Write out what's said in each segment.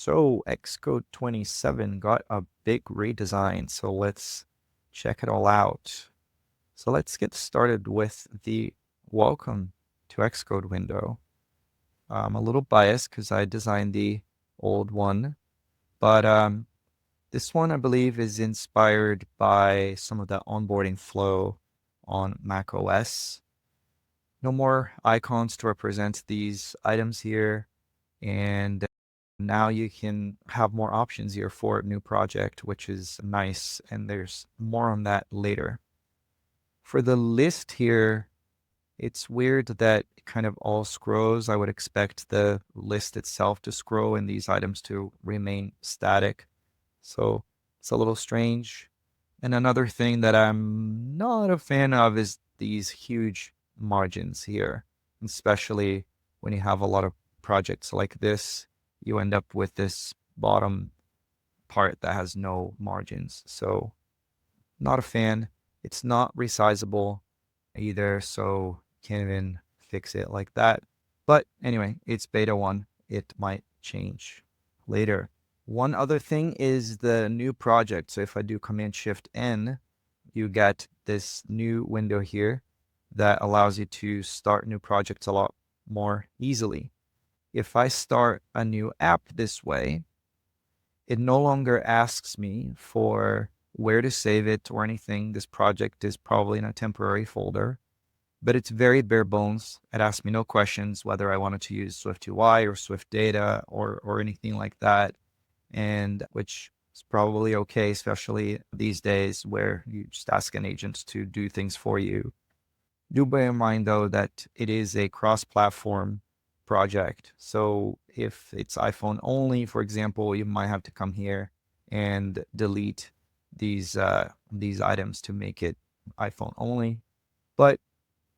So Xcode 27 got a big redesign, so let's check it all out. So let's get started with the welcome to Xcode window. I'm a little biased because I designed the old one, but this one I believe is inspired by some of the onboarding flow on Mac OS. No more icons to represent these items here, and now you can have more options here for a new project, which is nice, and there's more on that later. For the list here, it's weird that it kind of all scrolls. I would expect the list itself to scroll and these items to remain static. So it's a little strange. And another thing that I'm not a fan of is these huge margins here, especially when you have a lot of projects like this, you end up with this bottom part that has no margins. So not a fan. It's not resizable either, so can't even fix it like that. But anyway, it's beta 1. It might change later. One other thing is the new project. So if I do Command Shift N, you get this new window here that allows you to start new projects a lot more easily. If I start a new app this way, it no longer asks me for where to save it or anything. This project is probably in a temporary folder, but it's very bare bones. It asks me no questions whether I wanted to use Swift UI or Swift Data or anything like that, and which is probably okay, especially these days where you just ask an agent to do things for you. Do bear in mind, though, that it is a cross-platform project. So if it's iPhone only, for example, you might have to come here and delete these items to make it iPhone only. But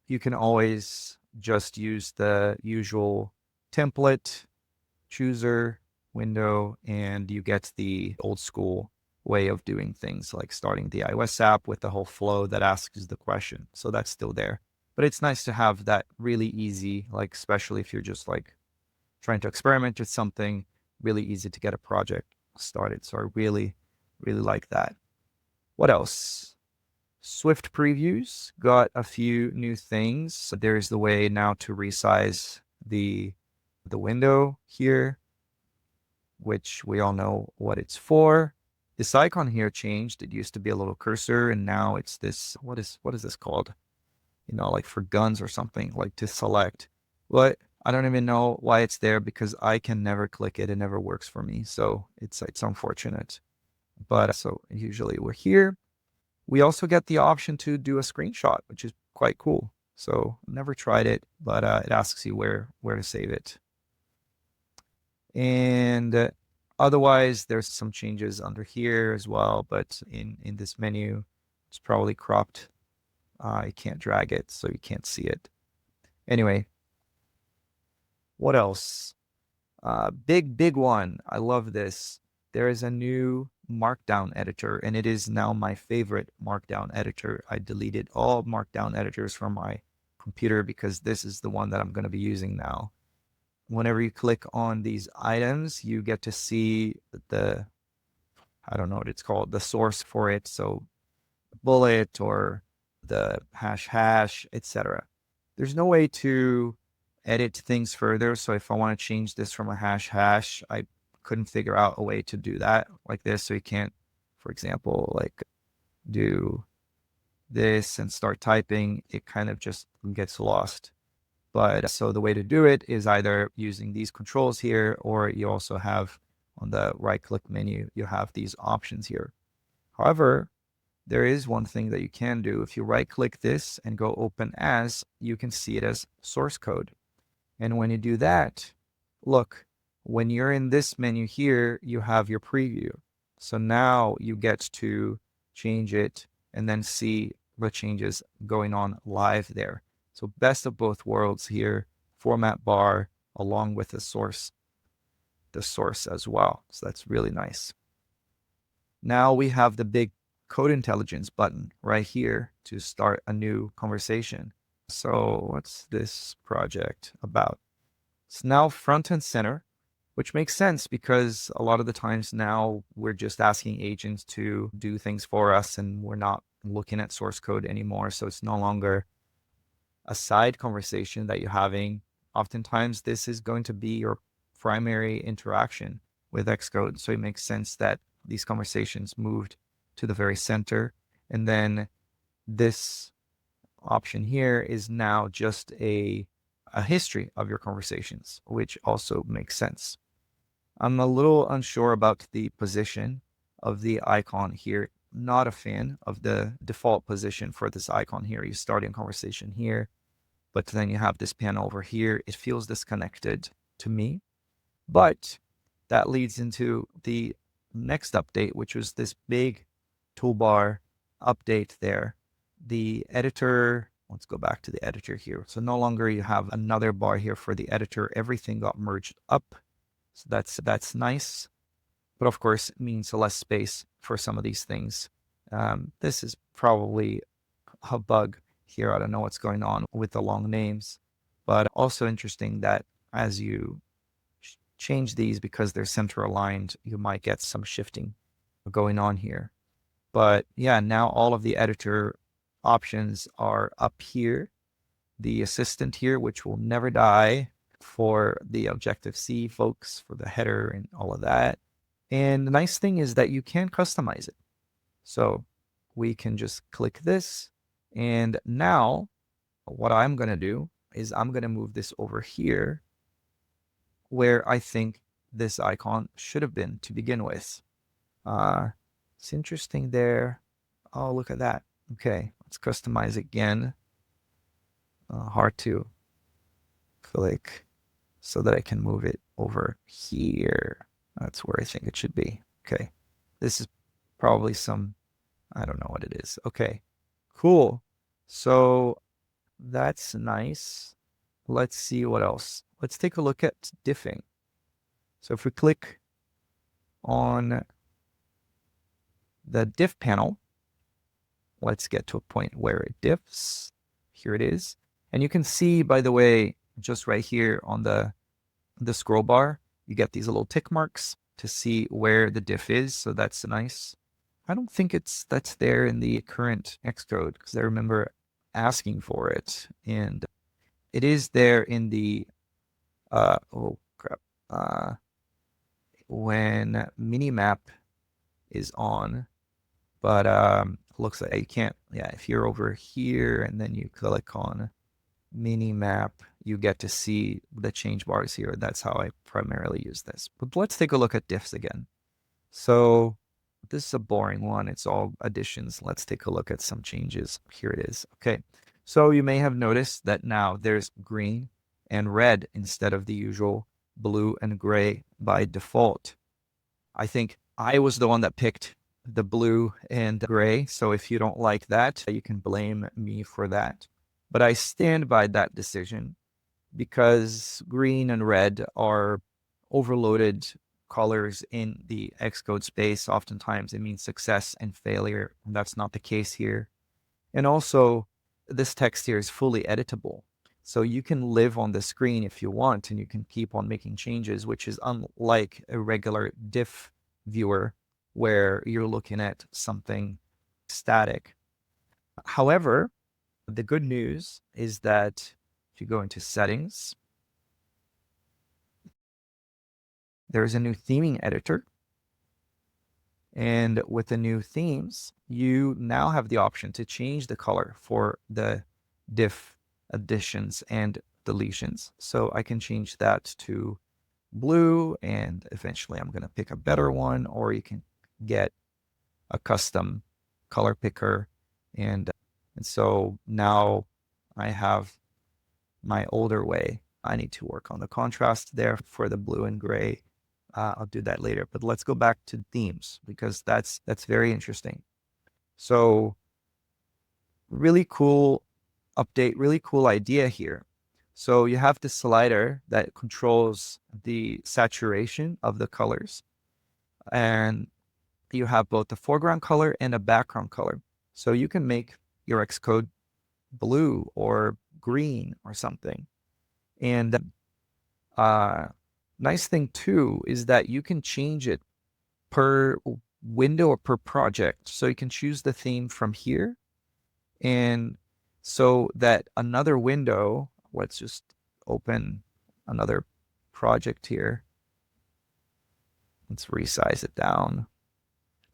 you can always just use the usual template chooser window, and you get the old school way of doing things, like starting the iOS app with the whole flow that asks the question. So that's still there. But it's nice to have that really easy, like especially if you're just like trying to experiment with something, really easy to get a project started. So I really, really like that. What else? Swift previews got a few new things. So there's the way now to resize the window here, which we all know what it's for. This icon here changed. It used to be a little cursor, and now it's this, what is this called? You know, like for guns or something, like to select. But I don't even know why it's there because I can never click it. It never works for me. So it's unfortunate. But so usually we're here. We also get the option to do a screenshot, which is quite cool. So I've never tried it, but it asks you where to save it. And otherwise, there's some changes under here as well, but in this menu, it's probably cropped. You can't drag it, so you can't see it. Anyway, what else? Big one. I love this. There is a new Markdown editor, and it is now my favorite Markdown editor. I deleted all Markdown editors from my computer because this is the one that I'm going to be using now. Whenever you click on these items, you get to see the, I don't know what it's called, the source for it. So bullet or the hash, etc. There's no way to edit things further. So if I want to change this from a hash, I couldn't figure out a way to do that like this. So you can't, for example, like do this and start typing. It kind of just gets lost. But so the way to do it is either using these controls here, or you also have on the right click menu, you have these options here. However, there is one thing that you can do. If you right click this and go open as, you can see it as source code. And when you do that, look, when you're in this menu here, you have your preview. So now you get to change it and then see the changes going on live there. So best of both worlds here, format bar along with the source as well. So that's really nice. Now we have the big code intelligence button right here to start a new conversation. So what's this project about? It's now front and center which makes sense because a lot of the times now we're just asking agents to do things for us and we're not looking at source code anymore. So it's no longer a side conversation that you're having. Oftentimes, this is going to be your primary interaction with Xcode. So it makes sense that these conversations moved to the very center. And then this option here is now just a history of your conversations, which also makes sense. I'm a little unsure about the position of the icon here. Not a fan of the default position for this icon here. You start a conversation here, but then you have this panel over here. It feels disconnected to me, but that leads into the next update, which was this big toolbar update there. The editor, let's go back to the editor here. So no longer you have another bar here for the editor. Everything got merged up. So that's nice. But of course, it means less space for some of these things. This is probably a bug here. I don't know what's going on with the long names, but also interesting that as you change these because they're center aligned, you might get some shifting going on here. But yeah, now all of the editor options are up here. The assistant here, which will never die for the Objective-C folks, for the header and all of that. And the nice thing is that you can customize it. So we can just click this. And now what I'm going to do is I'm going to move this over here where I think this icon should have been to begin with. It's interesting there. Oh, look at that. Okay, let's customize again. Hard to click so that I can move it over here. That's where I think it should be. Okay, this is probably some, I don't know what it is. Okay, cool. So that's nice. Let's see what else. Let's take a look at diffing. So if we click on the diff panel, let's get to a point where it diffs. Here it is. And you can see, by the way, just right here on the scroll bar, you get these little tick marks to see where the diff is. So that's nice. I don't think that's there in the current Xcode because I remember asking for it. And it is there in the, oh crap, when minimap is on, but looks like you can't, yeah, if you're over here and then you click on minimap, you get to see the change bars here. That's how I primarily use this. But let's take a look at diffs again. So this is a boring one. It's all additions. Let's take a look at some changes. Here it is. Okay. So you may have noticed that now there's green and red instead of the usual blue and gray by default. I think I was the one that picked the blue and gray. So if you don't like that, you can blame me for that. But I stand by that decision because green and red are overloaded colors in the Xcode space. Oftentimes it means success and failure. And that's not the case here. And also, this text here is fully editable. So you can live on the screen if you want, and you can keep on making changes, which is unlike a regular diff viewer where you're looking at something static. However, the good news is that if you go into settings, there's a new theming editor. And with the new themes, you now have the option to change the color for the diff additions and deletions. So I can change that to blue, and eventually I'm going to pick a better one, or you can get a custom color picker. And so now I have my older way. I need to work on the contrast there for the blue and gray. I'll do that later, but let's go back to themes because that's very interesting. So really cool update, really cool idea here. So you have the slider that controls the saturation of the colors, and you have both the foreground color and a background color. So you can make your Xcode blue or green or something. And Nice thing too is that you can change it per window or per project. So you can choose the theme from here. And so that another window, let's just open another project here. Let's resize it down.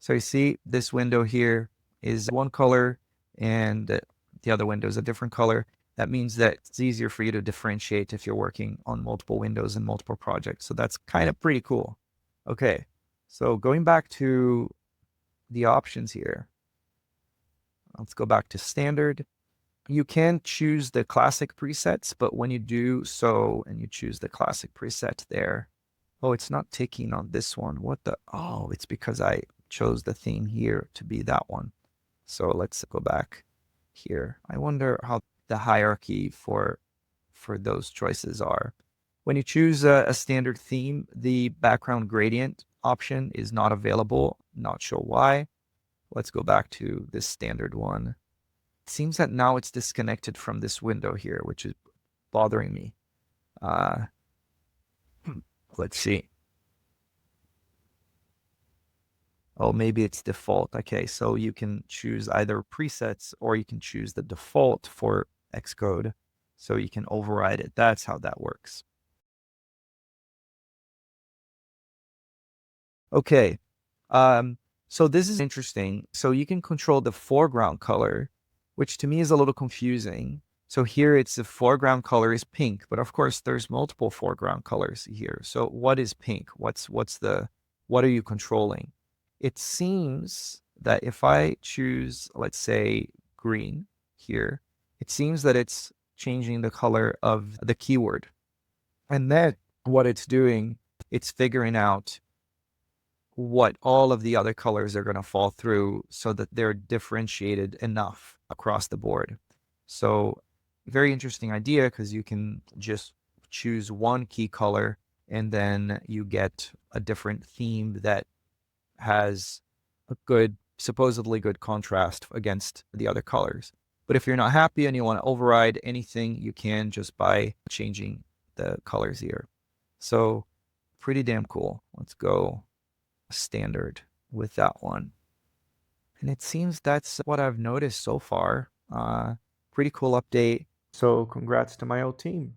So you see this window here is one color and the other window is a different color. That means that it's easier for you to differentiate if you're working on multiple windows and multiple projects. So that's kind of pretty cool. Okay, so going back to the options here, let's go back to standard. You can choose the classic presets, but when you do so and you choose the classic preset there, oh, it's not ticking on this one. What the? Oh, it's because I chose the theme here to be that one. So let's go back here. I wonder how the hierarchy for those choices are. When you choose a standard theme, the background gradient option is not available. Not sure why. Let's go back to this standard one. It seems that now it's disconnected from this window here, which is bothering me. Let's see. Oh, maybe it's default. Okay, so you can choose either presets or you can choose the default for Xcode. So you can override it. That's how that works. Okay, so this is interesting. So you can control the foreground color, which to me is a little confusing. So here it's the foreground color is pink, but of course there's multiple foreground colors here. So what is pink? What are you controlling? It seems that if I choose, let's say, green here, it seems that it's changing the color of the keyword. And then what it's doing, it's figuring out what all of the other colors are going to fall through so that they're differentiated enough across the board. So very interesting idea because you can just choose one key color and then you get a different theme that has a good, supposedly good contrast against the other colors. But if you're not happy and you want to override anything, you can just by changing the colors here. So pretty damn cool. Let's go standard with that one. And it seems that's what I've noticed so far. Pretty cool update. So congrats to my old team.